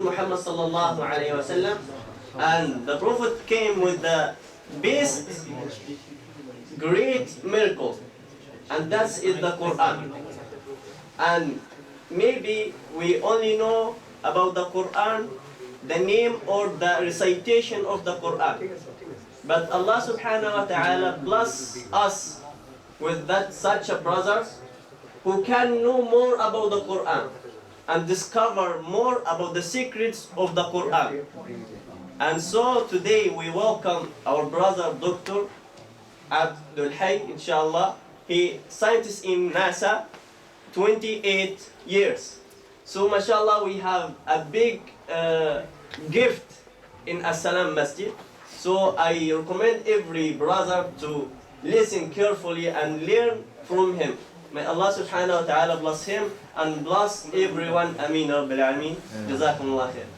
Muhammad sallallahu alayhi wa sallam, and the Prophet came with the best great miracle, and that's in the Quran. And maybe we only know about the Quran, the name or the recitation of the Quran. But Allah subhanahu wa ta'ala bless us with that such a brother who can know more about the Quran and discover more about the secrets of the Quran. And so today we welcome our brother Dr. Abdul Hye, inshallah. He scientist in NASA, 28 years. So mashallah, we have a big gift in As-Salaam Masjid. So I recommend every brother to listen carefully and learn from him. May Allah subhanahu wa ta'ala bless him and bless everyone. Ameen Rabbil Alameen. Jazakumullah khair.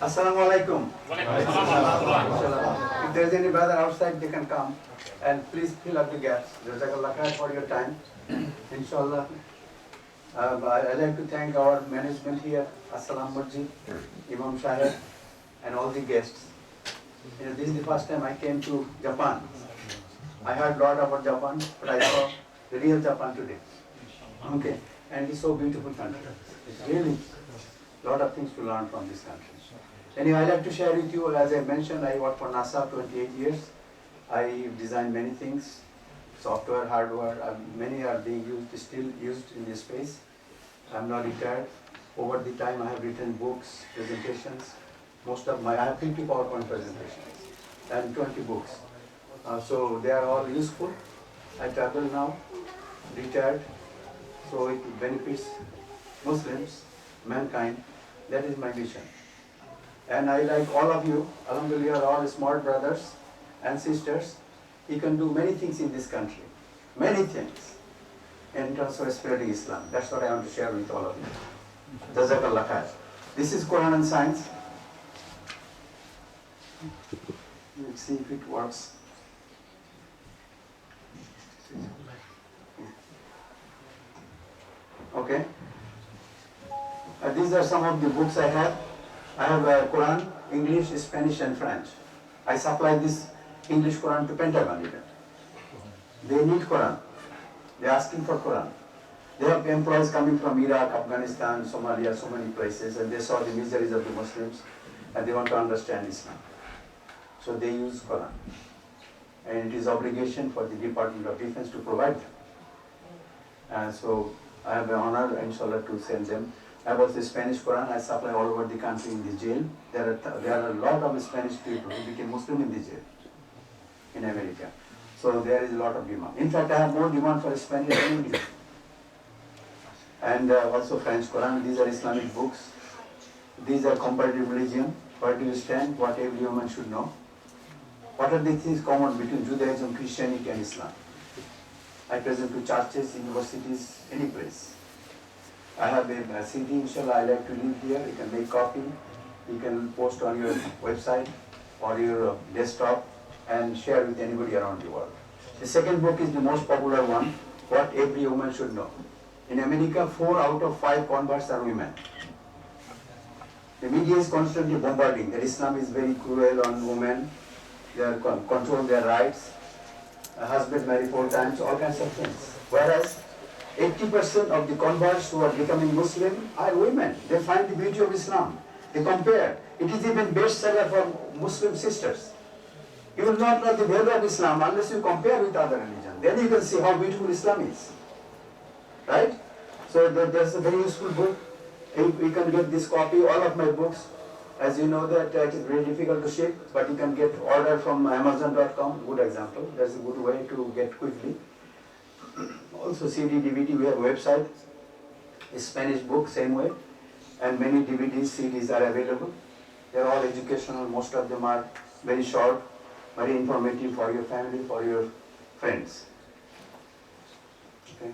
As-Salamu alaikum. If there is any brother outside, they can come and please fill up the gaps. Jazakallah khair for your time. Inshallah. I'd like to thank our management here, As-Salaam Masjid, Imam Shahid, and all the guests. This is the first time I came to Japan. I heard a lot about Japan, but I saw the real Japan today. Okay, and it's so beautiful country. It's really a lot of things to learn from this country. Anyway, I'd like to share with you, as I mentioned, I worked for NASA 28 years. I designed many things, software, hardware, many are being used, still used in this space. I'm now retired. Over the time I have written books, presentations. I have 50 PowerPoint presentations and 20 books. So they are all useful. I travel now, retired, so it benefits Muslims, mankind. That is my mission. And I like all of you, alhamdulillah, you are all smart brothers and sisters. You can do many things in this country, many things, in terms of spreading Islam. That's what I want to share with all of you. Jazakallah khair. This is Quran and Science. Let's see if it works. Okay. These are some of the books I have. I have Quran, English, Spanish and French. I supply this English Quran to Pentagon even. They need Quran. They are asking for Quran. They have employees coming from Iraq, Afghanistan, Somalia, so many places, and they saw the miseries of the Muslims and they want to understand Islam. So they use Quran. And it is obligation for the Department of Defense to provide them. So I have the honor, inshallah, to send them. About the Spanish Quran, I supply all over the country in the jail. There are a lot of Spanish people who became Muslim in the jail in America. So there is a lot of demand. In fact, I have more demand for Spanish than English. And also French Quran. These are Islamic books. These are comparative religion. Where do you stand? What every woman should know. What are the things common between Judaism, Christianity and Islam? I present to churches, universities, any place. I have a CD, inshallah, I like to leave here. You can make copy. You can post on your website or your desktop and share with anybody around the world. The second book is the most popular one, What Every Woman Should Know. In America, 4 out of 5 converts are women. The media is constantly bombarding that Islam is very cruel on women. They are control their rights. A husband married 4 times, all kinds of things. Whereas 80% of the converts who are becoming Muslim are women. They find the beauty of Islam. They compare. It is even bestseller for Muslim sisters. You will not know the value of Islam unless you compare with other religions. Then you can see how beautiful Islam is. Right? So that's a very useful book. You can get this copy, all of my books. As you know that it is very difficult to ship, but you can get order from Amazon.com, good example. That's a good way to get quickly. Also CD, DVD, we have a website, a Spanish book, same way, and many DVDs, CDs are available. They are all educational, most of them are very short, very informative for your family, for your friends. Okay.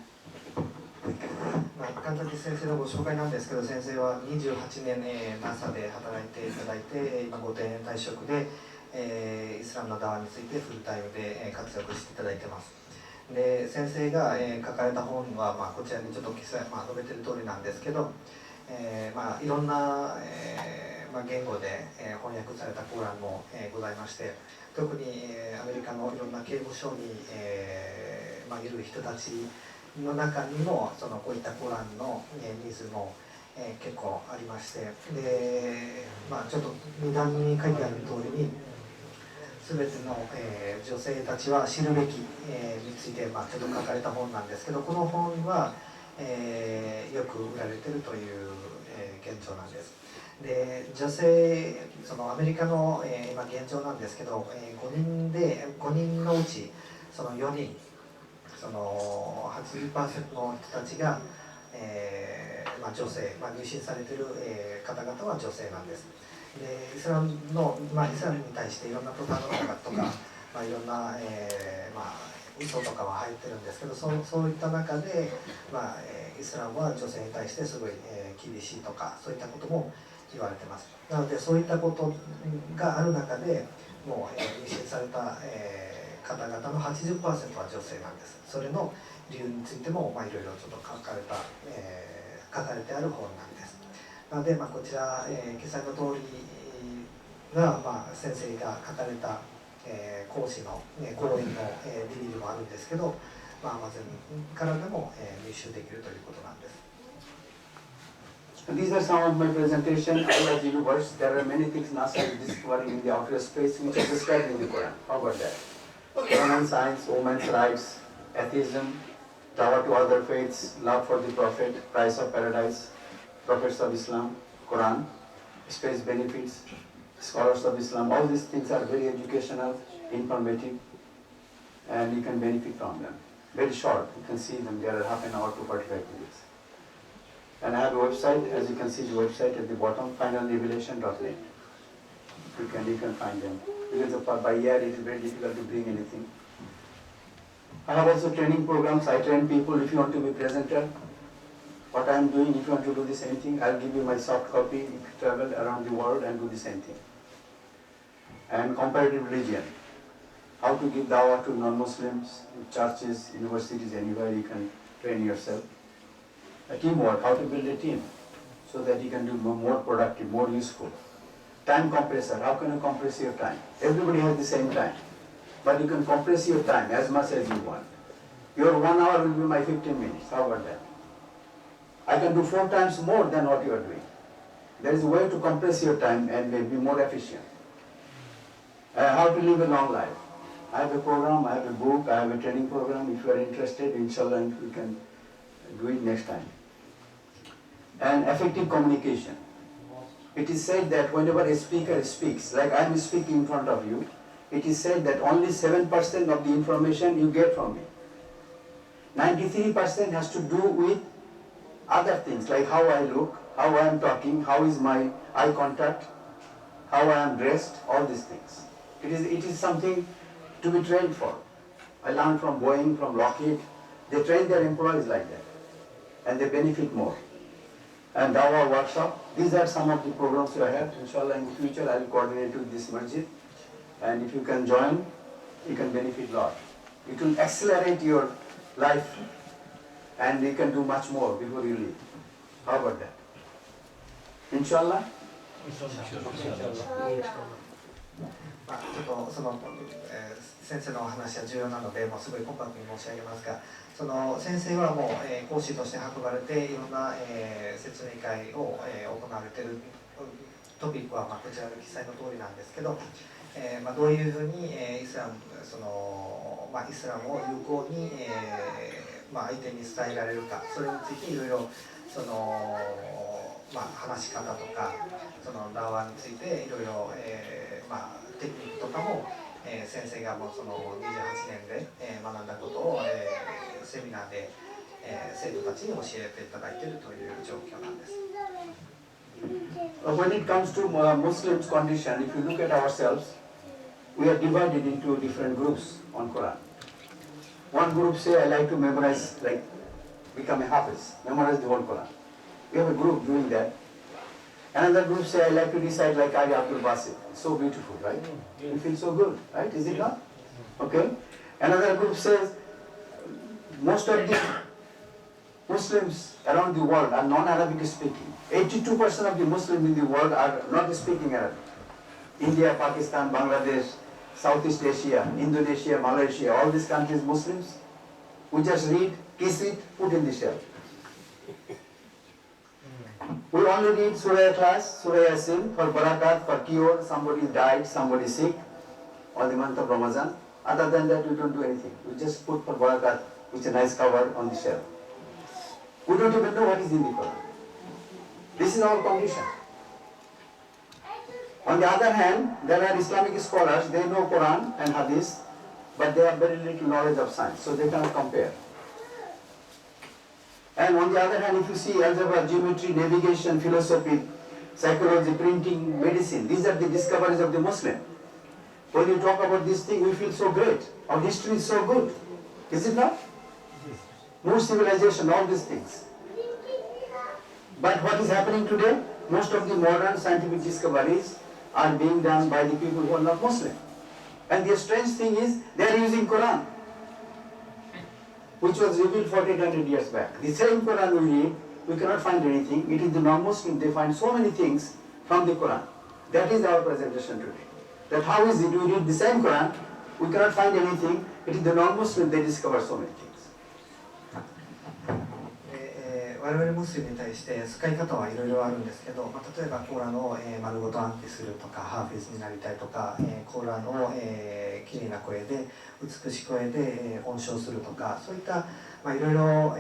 神崎先生のご紹介なんですけど、先生は28年、NASA で働いていただいて、今ご定年退職で、イスラムのダワについてフルタイムで、活躍していただいてます。で、先生が、書かれた本は、こちらにちょっと記載、述べてる通りなんですけど、いろんな、言語で、翻訳されたコーランも、ございまして、特に、アメリカのいろんな刑務所に、いる人たちの中にもこういったコーランのニーズも結構ありまして、で、ちょっと2段に書いてある通りに全ての女性たちは知るべきについてちょっと書かれた本なんですけど、この本はよく売られているという現状なんです。で、女性、アメリカの今現状なんですけど、5人のうち4人、80% の人たちが、女性、入信されている、方々は女性なんです。で、イスラムに対していろんなプロパガンダとか、いろんな、嘘とかは入ってるんですけど、そういった中で、イスラムは女性に対してすごい、厳しいとか、そういったことも言われてます。なので、そういったことがある中でもう、入信された、方々の 80% は女性なんです。それの理由についても、いろいろちょっと書かれてある本なんです。なので、こちら、記載の通りが、先生が書かれた、講師の、講演の、DVD もあるんですけど、Amazon からでも、入手できるということなんです。These are some of my presentation. As universe, there are many things NASA is discovering in the outer space which are described in the Quran. How about that? Human science, women's rights, atheism, dawah to other faiths, love for the Prophet, price of paradise, prophets of Islam, Quran, space benefits, scholars of Islam. All these things are very educational, informative, and you can benefit from them. Very short, you can see them. There are half an hour to 45 minutes. And I have a website, as you can see the website at the bottom, finalrevelation.net. You can find them. Because by year it is very difficult to bring anything. I have also training programs. I train people. If you want to be presenter, what I am doing, if you want to do the same thing, I'll give you my soft copy if you travel around the world and do the same thing. And comparative religion. How to give dawah to non-Muslims, churches, universities, anywhere you can train yourself. A teamwork, how to build a team so that you can do more productive, more useful. Time compressor, how can you compress your time? Everybody has the same time, but you can compress your time as much as you want. Your 1 hour will be my 15 minutes, how about that? I can do 4 times more than what you are doing. There is a way to compress your time and be more efficient. How to live a long life. I have a program, I have a book, I have a training program. If you are interested, inshallah, you can do it next time. And effective communication. It is said that whenever a speaker speaks, like I am speaking in front of you, it is said that only 7% of the information you get from me. 93% has to do with other things, like how I look, how I am talking, how is my eye contact, how I am dressed, all these things. It is something to be trained for. I learned from Boeing, from Lockheed. They train their employees like that, and they benefit more. And Dawah workshop, these are some of the programs I have. Inshallah, in the future, I will coordinate with this masjid. And if you can join, you can benefit a lot. It will accelerate your life, and you can do much more before you leave. How about that? Inshallah? ちょっと先生のお話は重要なので、もうすごいコンパクトに申し上げますが、先生はもう、講師として運ばれていろんな、説明会を、行われているトピックは、こちらの記載の通りなんですけど、どういうふうに、イスラムを有効に、相手に伝えられるか、それについていろいろ話し方とかダワについていろいろテクニックとかも、先生がもう28年で、学んだことを、セミナーで、生徒たちに教えていただいているという状況なんです。When it comes to Muslims' condition, if you look at ourselves, we are divided into different groups on Quran. One group say, I like to memorize like become a Hafiz, memorize the whole Quran. We have a group doing that. Another group say, I like to recite like Qari Abdul Basit. So beautiful, right? You feel so good, right? Is it not? Okay. Another group says, most of the Muslims around the world are non-Arabic speaking. 82% of the Muslims in the world are not speaking Arabic. India, Pakistan, Bangladesh, Southeast Asia, Indonesia, Malaysia, all these countries Muslims, we just read, kiss it, put in the shelf. We only read Surah class, Surah Yasin for barakat, for cure, somebody died, somebody sick, or the month of Ramadan. Other than that, we don't do anything. We just put for barakat with a nice cover on the shelf. We don't even know what is in the Quran. This is our condition. On the other hand, there are Islamic scholars, they know Quran and Hadith, but they have very little knowledge of science, so they cannot compare. And on the other hand, if you see algebra, geometry, navigation, philosophy, psychology, printing, medicine, these are the discoveries of the Muslim. When you talk about this thing, we feel so great. Our history is so good. Is it not? More civilization, all these things. But what is happening today? Most of the modern scientific discoveries are being done by the people who are not Muslim. And the strange thing is, they are using Quran, which was revealed 1400 years back. The same Quran we read, we cannot find anything. It is the non-Muslim, they find so many things from the Quran. That is our presentation today. That how is it, we read the same Quran, we cannot find anything. It is the non-Muslim, they discover so many things. 我々ムスリムに対して使い方はいろいろあるんですけど、例えばコーランを丸ごと暗記するとか、ハーフィズになりたいとか、コーランをきれいな声で美しい声で音唱するとか、そういったいろいろ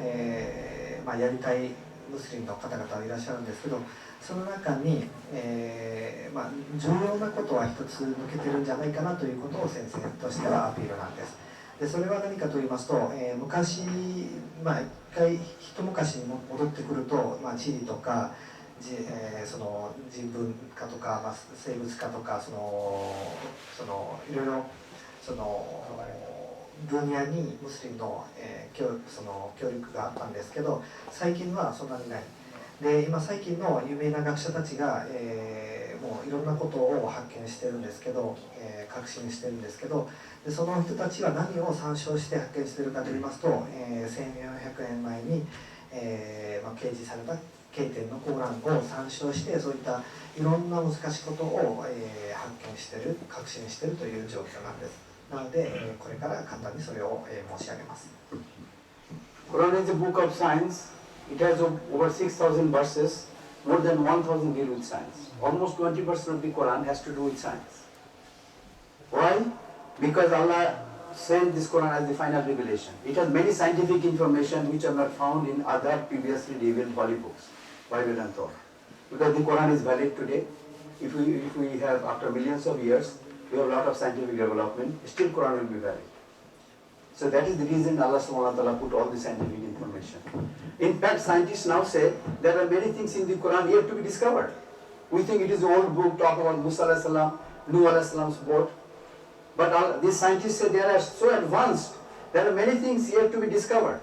やりたいムスリムの方々はいらっしゃるんですけど、その中に重要なことは一つ抜けてるんじゃないかなということを先生としてはアピールなんです。でそれは何かと言いますと、昔、一回一昔に戻ってくると、地理とか、その人文化とか、生物化とか、いろいろその分野にムスリムの、その協力があったんですけど、最近はそんなにない。で今最近の有名な学者たちが、もういろんなことを発見してるんですけど、確信してるんですけど、でその人たちは何を参照して発見しているかといいますと、1400年前に、掲示された経典のコーランを参照して、そういったいろんな難しいことを、発見している、確信しているという状況なんです。なので、これから簡単にそれを、申し上げます。Quran is a book of science. It has over 6,000 verses, more than 1,000 deal with science. Almost 20% of the Quran has to do with science. Why? Because Allah sent this Quran as the final revelation. It has many scientific information which are not found in other previously revealed holy books, Bible and Torah. Because the Quran is valid today. If we have, after millions of years, we have a lot of scientific development, still Quran will be valid. So that is the reason Allah subhanahu wa ta'ala put all the scientific information. In fact, scientists now say there are many things in the Quran yet to be discovered. We think it is an old book, talk about Musa alayhi salam, Nuh alayhi salam's boat. But these scientists say they are so advanced, there are many things yet to be discovered.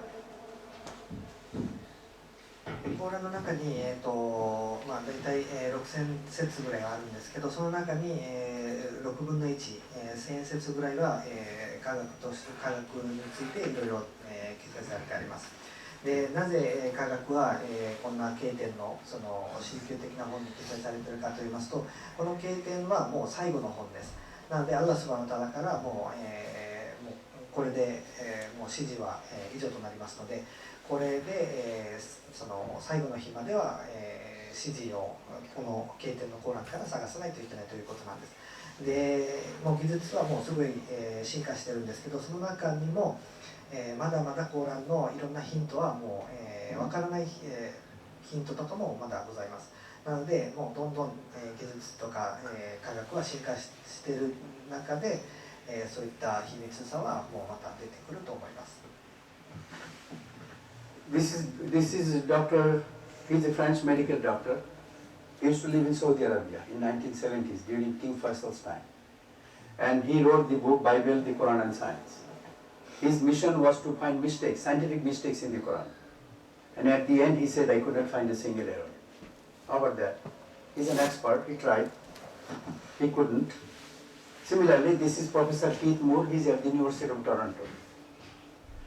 コーランの中に、大体、6000節ぐらいあるんですけど、その中に、6分の1、1000節ぐらいは、科学についていろいろ、記載されてあります。でなぜ、科学は、こんな経典の、その宗教的な本に記載されているかといいますと、この経典はもう最後の本です。なので、アッラスバンタラからもう、これで、もう指示は、以上となりますので、これで、その最後の日までは、指示をこの経典のコーランから探さないといけないということなんです。でもう技術はもうすごい、進化してるんですけど、その中にも、まだまだコーランのいろんなヒントはもう、わからない、ヒントとかもまだございます。なので、もうどんどん、技術とか、科学は進化している中で、そういった秘密さはもうまた出てくると思います。This is Dr. He's a French medical doctor. He used to live in Saudi Arabia in 1970s during King Faisal's time. And he wrote the book Bible, the Quran and Science. His mission was to find mistakes, scientific mistakes in the Quran. And at the end he said, I could not find a single error. How about that? He's an expert, he tried, he couldn't. Similarly, this is Professor Keith Moore, he's at the University of Toronto.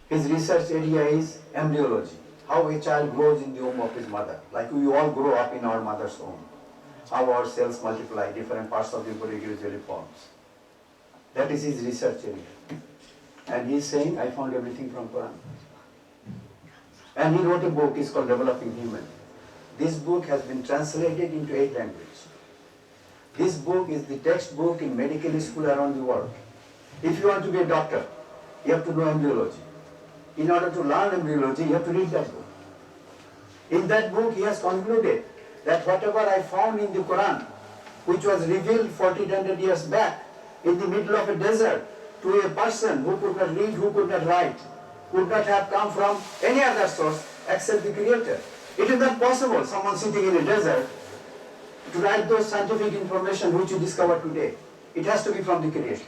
His research area is embryology, how a child grows in the womb of his mother, like we all grow up in our mother's womb, how our cells multiply, different parts of the body usually forms. That is his research area. And he's saying, I found everything from Quran. And he wrote a book, it's called Developing Human. This book has been translated into 8 languages. This book is the textbook in medical school around the world. If you want to be a doctor, you have to know embryology. In order to learn embryology, you have to read that book. In that book, he has concluded that whatever I found in the Quran, which was revealed 1400 years back, in the middle of a desert, to a person who could not read, who could not write, could not have come from any other source except the Creator. It is not possible, someone sitting in a desert, to write those scientific information which you discover today. It has to be from the Creator,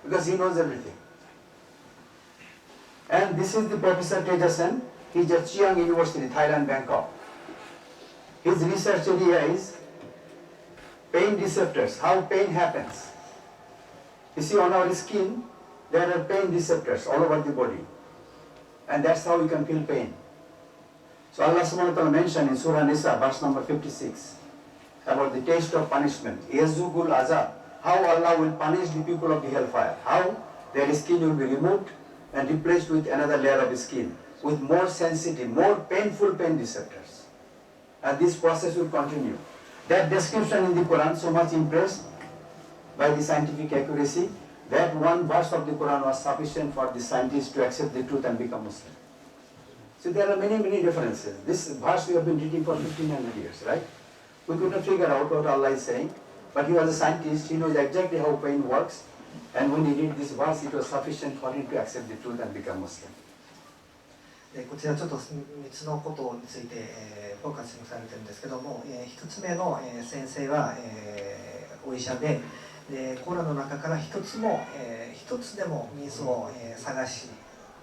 because he knows everything. And this is the Professor Tejasen. He's at Chiang University, Thailand, Bangkok. His research area is pain receptors, how pain happens. You see, on our skin, there are pain receptors all over the body. And that's how you can feel pain. So Allah subhanahu wa ta'ala mentioned in Surah Nisa, verse number 56, about the taste of punishment. Yazugul azab, how Allah will punish the people of the hellfire. How their skin will be removed and replaced with another layer of skin, with more sensitive, more painful pain receptors. And this process will continue. That description in the Quran, so much impressed by the scientific accuracy, that one verse of the Quran was sufficient for the scientists to accept the truth and become Muslim. So there are many, many differences. This verse we have been reading for 1500 years, right? We could not figure out what Allah is saying, but he was a scientist, he knows exactly how pain works, and when he read this verse, it was sufficient for him to accept the truth and become Muslim. こちらちょっと3つのことについて、フォーカスされてるんですけども、1つ目の、先生は、お医者で、コーランの中から一つでもミスを、探し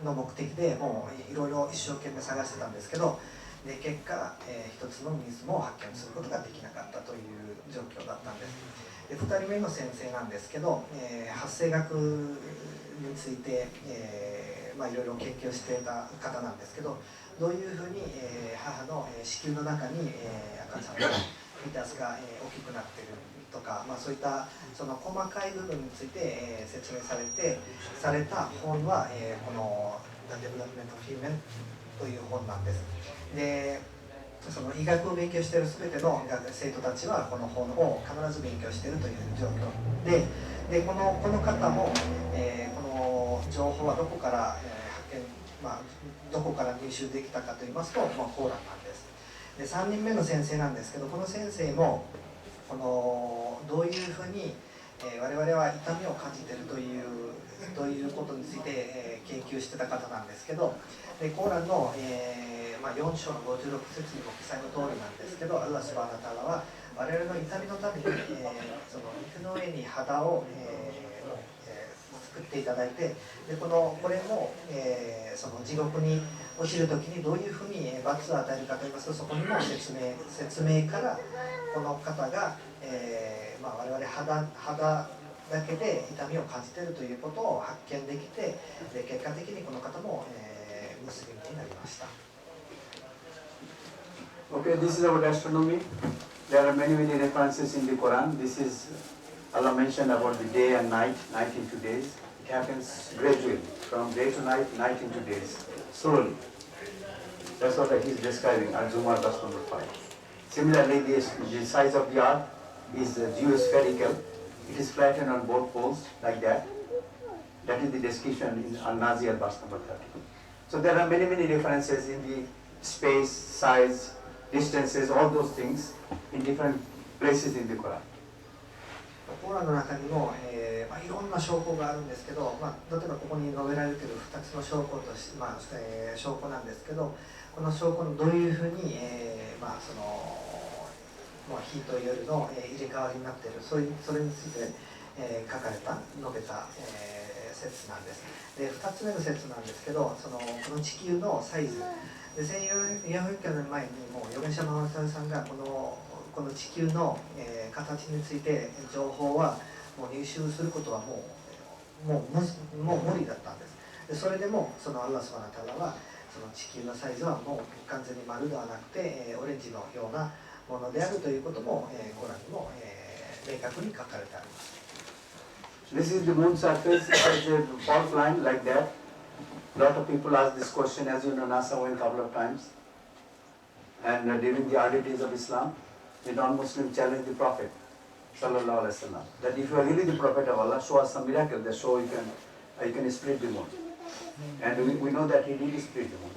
の目的でもういろいろ一生懸命探してたんですけど、で結果、一つのミスも発見することができなかったという状況だったんです。で2人目の先生なんですけど、発生学について、いろいろ研究していた方なんですけど、どういうふうに、母の子宮の中に、赤ちゃんのフィタスが、大きくなっているとか、そういったその細かい部分について、説明された本は、この「The Development of Human」という本なんです。でその医学を勉強している全ての生徒たちはこの本を必ず勉強しているという状況で、この方も、この情報はどこから、どこから入手できたかといいますと、コーランなんです。で3人目の先生なんですけど、この先生もこのどういうふうに、我々は痛みを感じているということについて、研究してた方なんですけど、でコーランの、4章の56節にも記載の通りなんですけど、アッラースバーナタラは我々の痛みのために、その肉の上に肌を、作っていただいて、でこれも、その地獄に落ちるときにどういうふうに罰を与えるかといいますと、そこにも説明からこの方が、我々肌だけで痛みを感じているということを発見できて、で結果的にこの方も、ムスリムになりました。Okay, this is about astronomy. There are many, many references in the Quran. This is Allah mentioned about the day and night into days. It happens gradually, from day to night, night into days, slowly. That's what he is describing, Al-Zumar verse number 5. Similarly, the size of the earth is geospherical. It is flattened on both poles, like that. That is the description in Al-Nazir verse number 30. So there are many, many references in the space, size, distances, all those things in different places in the Quran. コーランの中にも、いろんな証拠があるんですけど、例えばここに述べられている2つの証拠として、証拠なんですけど、この証拠のどういうふうに、その日と夜の、入れ替わりになっている、それについて、書かれた述べた、説なんです。で2つ目の説なんですけど、この地球のサイズで1400年前にもう預言者マハサルさんがこの地球の、形について情報はもう入手することはもう無理だったんです。でそれでもそのアッラスバナタラはその地球のサイズはもう完全に丸ではなくて、オレンジのようなものであるということも、コーランにも、明確に書かれてあります。This is the moon surface. It has a fault line like that. A lot of people ask this question. As you know, NASA went a couple of times. And during the early days of Islam, the non-Muslim challenged the Prophet, sallallahu alaihi wasallam, that if you are really the Prophet of Allah, show us some miracle that show you can split the moon. And we know that he did split the moon.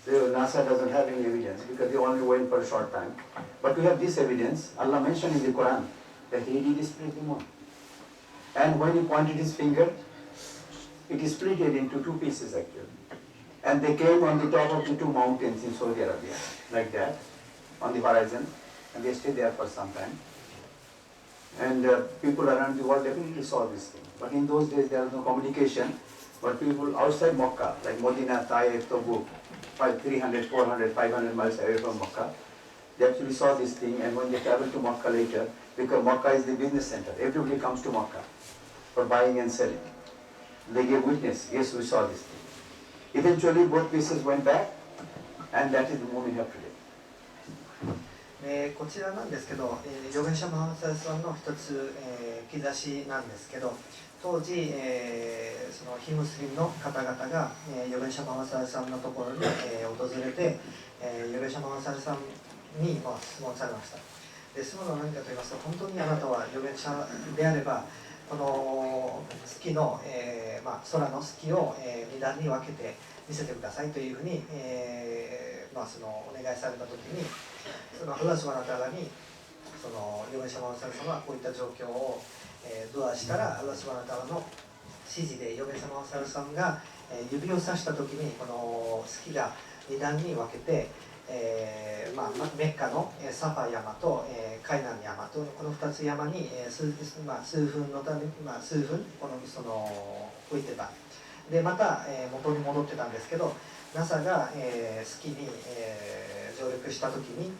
So NASA doesn't have any evidence because they only went for a short time. But we have this evidence. Allah mentioned in the Quran that he did split the moon. And when he pointed his finger, it split it into two pieces actually. And they came on the top of the two mountains in Saudi Arabia, like that, on the horizon. And they stayed there for some time. And people around the world definitely saw this thing. But in those days there was no communication. But people outside Makkah, like Medina, Taif, Tabuk, 300, 400, 500 miles away from Makkah, they actually saw this thing. And when they traveled to Makkah later, because Makkah is the business center, everybody comes to Makkah for buying and selling. They gave witness, yes, we saw this thing. Eventually both pieces went back, and that is the moon we have today. こちらなんですけど、預言者マハマサルさんの一つ、兆しなんですけど、当時、その非ムスリムの方々が、預言者マハマサルさんのところに、訪れて、預言者マハマサルさんに、質問されました。で質問は何かと言いますと、本当にあなたは預言者であれば、この月の、空の月を、2段に分けて見せてくださいというふうに、そのお願いされたときに、そのアラスワナタラにその預言者マハマサルさんはこういった状況を、ドアしたら、アラスワナタラの指示で預言者マハマサルさんが、指をさしたときにこの月が2段に分けて、メッカのサファ山と、カイナン山とこの2つ山に、数分のため、数分置いてた。でまた、元に戻ってたんですけど、 NASA が、月に、上陸した時に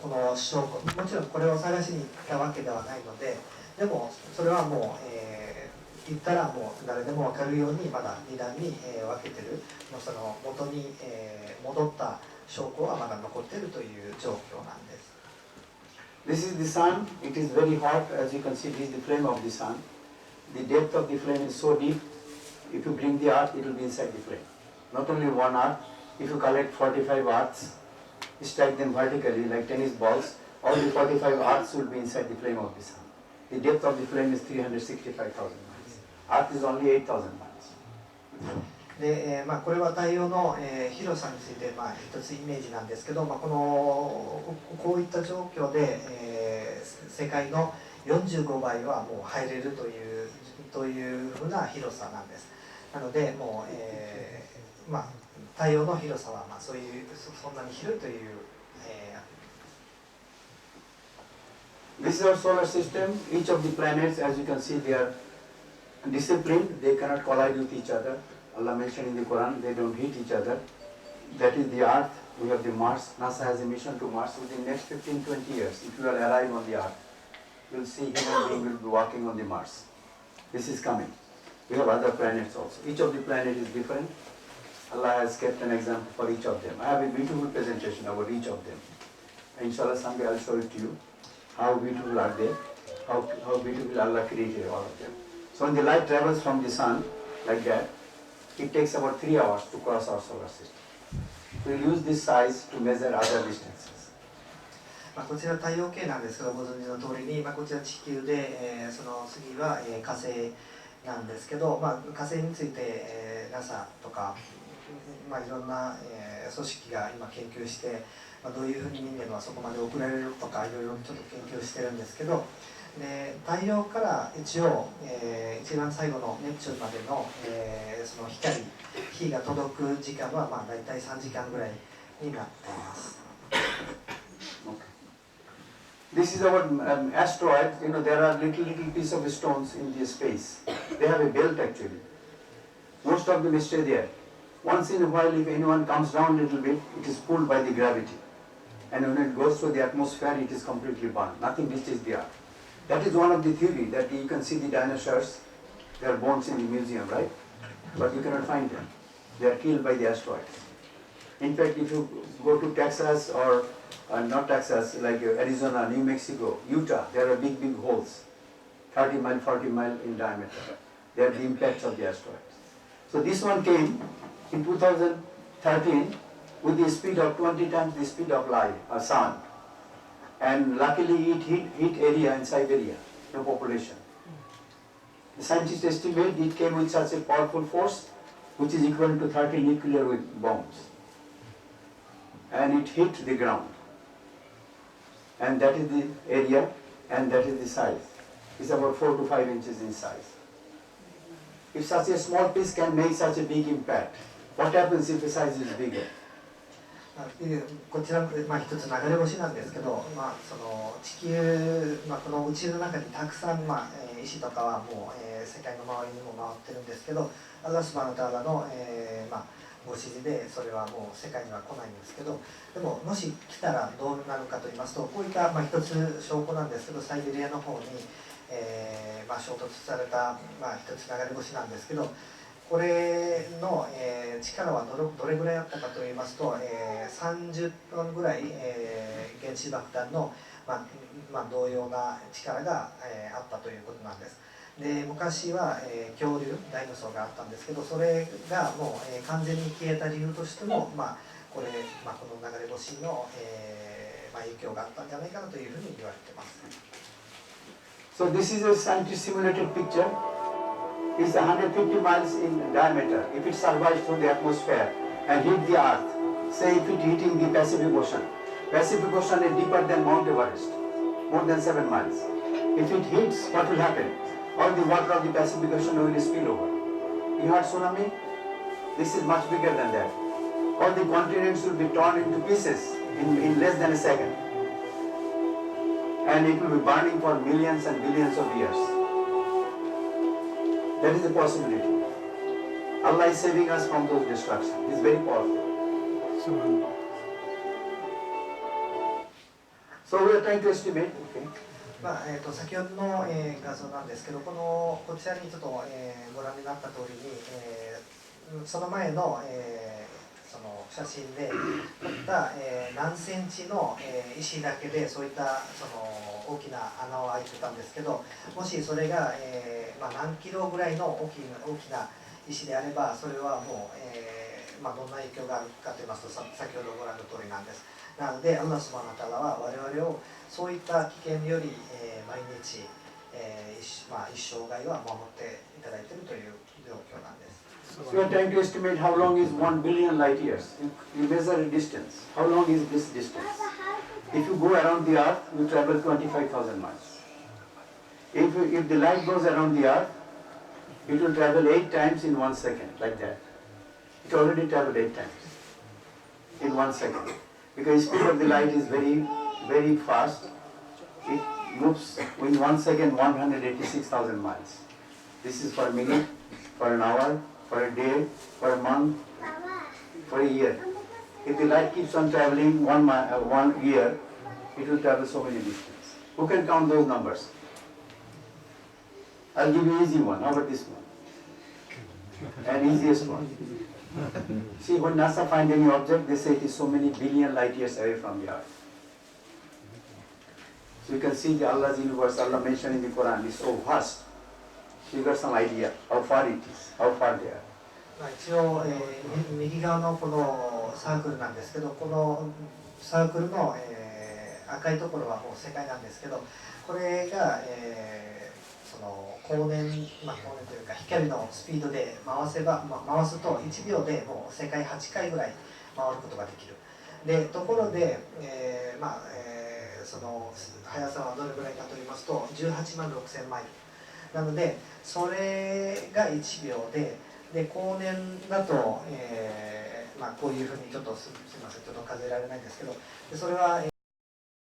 この証拠、もちろんこれを探しに行ったわけではないので、でもそれはもう、言ったらもう誰でも分かるようにまだ2段に、分けてる、もうその元に、戻った証拠はまだ残っているという状況なんです。 This is the sun. It is very hot. As you can see, this is the flame of the sun. The depth of the flame is so deep. If you bring the earth, it will be inside the flame. Not only one earth, if you collect 45 earths, strike them vertically like tennis balls, all the 45 earths will be inside the flame of the sun. The depth of the flame is 365,000 miles. Earth is only 8,000 miles. でこれは太陽の、広さについて、一つイメージなんですけど、こういった状況で、世界の45倍はもう入れるというふうな広さなんです。なのでもう、太陽の広さはそんなに広いという、This is our solar system. Each of the planets, as you can see, they are disciplined. They cannot collide with each other. Allah mentioned in the Quran, they don't hit each other. That is the Earth. We have the Mars. NASA has a mission to Mars. Within the next 15-20 years, if you will arrive on the Earth, you will see human beings will be walking on the Mars. This is coming. We have other planets also. Each of the planets is different. Allah has kept an example for each of them. I have a beautiful presentation about each of them. Inshallah, someday I'll show it to you. How beautiful are they? How beautiful Allah created all of them. So when the light travels from the sun, like that, it takes about 3 hours to cross our solar system. We'll use this size to measure other distances. こちら太陽系なんですけど、ご存知の通りに、こちら地球で、その次は、火星なんですけど、火星について、NASA とか、いろんな、組織が今研究して、どういうふうに人間はそこまで送られるとかいろいろちょっと研究してるんですけど、で太陽から一応、一番最後のネプチューンまでの、その火が届く時間は大体3時間ぐらいになっています。This is our asteroid. You know, there are little piece of stones in the space. They have a belt actually. Most of them stay there. Once in a while, if anyone comes down a little bit, it is pulled by the gravity. And when it goes through the atmosphere, it is completely burned. Nothing reaches the earth. That is one of the theories, that you can see the dinosaurs, their bones in the museum, right? But you cannot find them. They are killed by the asteroids. In fact, if you go to Texas or not Texas, like Arizona, New Mexico, Utah, there are big, big holes, 30 mile, 40 mile in diameter. They are the impacts of the asteroids. So this one came in 2013 with the speed of 20 times the speed of light, sound. And luckily it hit area in Siberia, no population. The scientists estimate it came with such a powerful force, which is equivalent to 30 nuclear bombs. And it hit the ground. And that is the area, and that is the size. It's about 4 to 5 inches in size. If such a small piece can make such a big impact, what happens if the size is bigger? こちら、一つ流れ星なんですけど、その地球、この宇宙の中にたくさん、石とかはもう、世界の周りにも回ってるんですけど、アラスバナターラの、ご指示でそれはもう世界には来ないんですけど、でももし来たらどうなるかと言いますと、こういった、一つ証拠なんですけど、サイベリアの方に、衝突された、一つ流れ星なんですけど、これの、力はどれぐらいあったかと言いますと、30トンぐらい、原子爆弾の、同様な力が、あったということなんです。で昔は、恐竜ダイノソーがあったんですけど、それがもう、完全に消えた理由としても、この流れ星の、影響があったんじゃないかなというふうに言われています。So this is a scientist simulated picture. It's 150 miles in diameter. If it survives through the atmosphere and hit the earth, say if it hitting the Pacific Ocean is deeper than Mount Everest, more than 7 miles. If it hits, what will happen? All the water of the Pacific Ocean will spill over. You heard tsunami? This is much bigger than that. All the continents will be torn into pieces in less than a second. And it will be burning for millions and billions of years. That is a possibility. Allah is saving us from those destructions. He is very powerful. So we are trying to estimate. Okay. 先ほどの、画像なんですけど、こちらにちょっと、ご覧になった通りに、その前の、その写真で撮った、何センチの、石だけでそういったその大きな穴を開いてたんですけど、もしそれが、何キロぐらいの大きな石であれば、それはもう、どんな影響があるかと言いますと、先ほどご覧の通りなんです。なので、アッラースマーナタラは我々をそういった危険より、毎日、一生涯は守っていただいているという状況なんです。So we are trying to estimate how long is 1 billion light years. You measure a distance. How long is this distance? If you go around the earth, you travel 25,000 miles. If the light goes around the earth, it will travel 8 times in 1 second, like that. It already traveled 8 times in 1 second. Because the speed of the light is very, very fast. It moves in 1 second 186,000 miles. This is for a minute, for an hour, for a day, for a month, for a year. If the light keeps on traveling 1 year, it will travel so many distances. Who can count those numbers? I'll give you an easy one. How about this one? An easiest one. See, when NASA finds any object, they say it is so many billion light years away from the earth. So you can see the Allah's universe, Allah mentioned in the Quran, is so vast. So you got some idea how far it is, how far they are. 一応、右側のこのサークルなんですけど、このサークルの、赤いところはもう世界なんですけど、これが、その光年、光年というか光のスピードで回すと1秒でもう世界8回ぐらい回ることができる。でところで、その速さはどれぐらいかと言いますと18万6000マイルなので、それが1秒で光年だと、こういうふうにちょっとすみません、ちょっと数えられないんですけど、それは